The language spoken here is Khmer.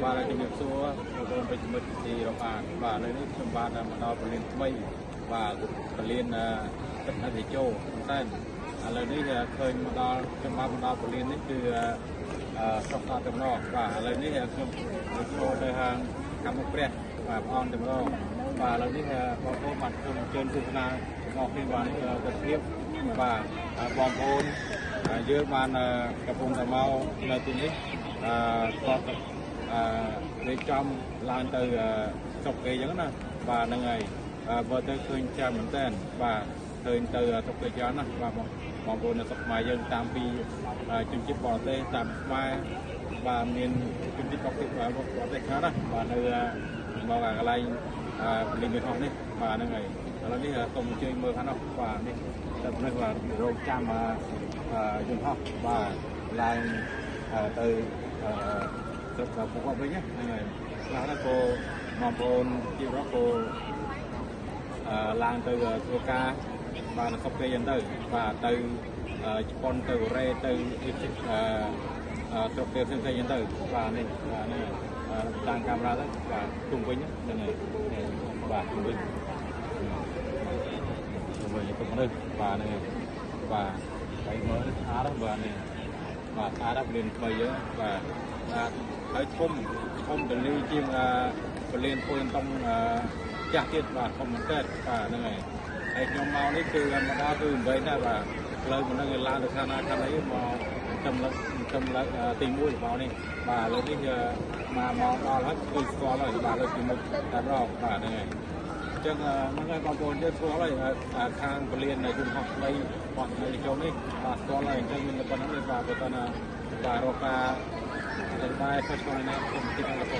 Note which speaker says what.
Speaker 1: và làជំរាបសួរបងប្អូនប្រិយមិត្តទីរាប់អានបាទឥឡូវនេះខ្ញុំបានមកដល់ពលានថ្មីបាទពលានទឹកអធិជោតែឥឡូវនេះឃើញមកដល់ខ្ញុំបានមកដល់ពលាននេះគឺស្រុកតាតំណបាទឥឡូវនេះខ្ញុំចូលទៅហាងកម្មព្រះបាទព្រះអង្គតំណបាទឥឡូវនេះបងប្អូនបានជើញទស្សនារបស់គ្នាបាទទៅធៀបបាទបងប្អូនយើងបានកំពុងតែមកនៅទីនេះគាត់លេខចំឡើងទៅស្រុកគេអញ្ចឹងណាបាទហ្នឹងហើយបើទៅឃើញចាំមែនតើបាទឃើញទៅស្រុកគេច្រើនណាបាទបងប្អូននៅស្រុកខ្មែរយើងតាមពីជំនឿបរទេសតាមខ្មែរបាទមានជំនឿបរទេសខ្លះណាបាទនៅមកកន្លែងពលិមានហោះនេះបាទហ្នឹងហើយឥឡូវនេះសូមអញ្ជើញមើលខាងនោះបាទនេះតែនេះបាទរោងចាំយន្តហោះបាទឡើងទៅស្រុកពួកគាត់វិញហ្នឹងហើយខ្លះណាក៏បងប្អូនជីវរដ្ឋក៏ឡើងទៅធ្វើការបាទនៅស្រុកគេយ៉ាងទៅបាទទៅជប៉ុនទៅកូរ៉េទៅស្រុកគេផ្សេងៗយ៉ាងទៅបាទនេះបាទនេះតាមកាមេរ៉ាទៅបាទជុំវិញហ្នឹងហើយបាទជុំវិញទៅនេះបាទហ្នឹងហើយបាទហើយមើលស្អាតបាទនេះបាទស្អាតពលានថ្មីយើងបាទហើយធំទលីជាងពលានពួយតំចាស់ទៀតបាទធំមែនតើបាទហ្នឹងហើយខ្ញុំមកនេះគឺមកដល់គឺ8ដែរបាទផ្លូវមិននឹងឡើងទៅខាងណាខាងណីមកចំណុចទី1របស់នេះបាទឥឡូវនេះមកដល់ហើយគឺស្គាល់ហើយបាទលើកទី1តែរកបាទហ្នឹងហើយអញ្ចឹងហ្នឹងហើយបងប្អូនយើងស្គាល់ហើយខាងពលានយន្តហោះថ្មីរបស់នៅជុំនេះបាទស្គាល់ហើយអញ្ចឹងមានប៉ុណ្ណឹងទេបាទបើតើបាទរកការតែផ្សាយណាខ្ញុំទីអង្គ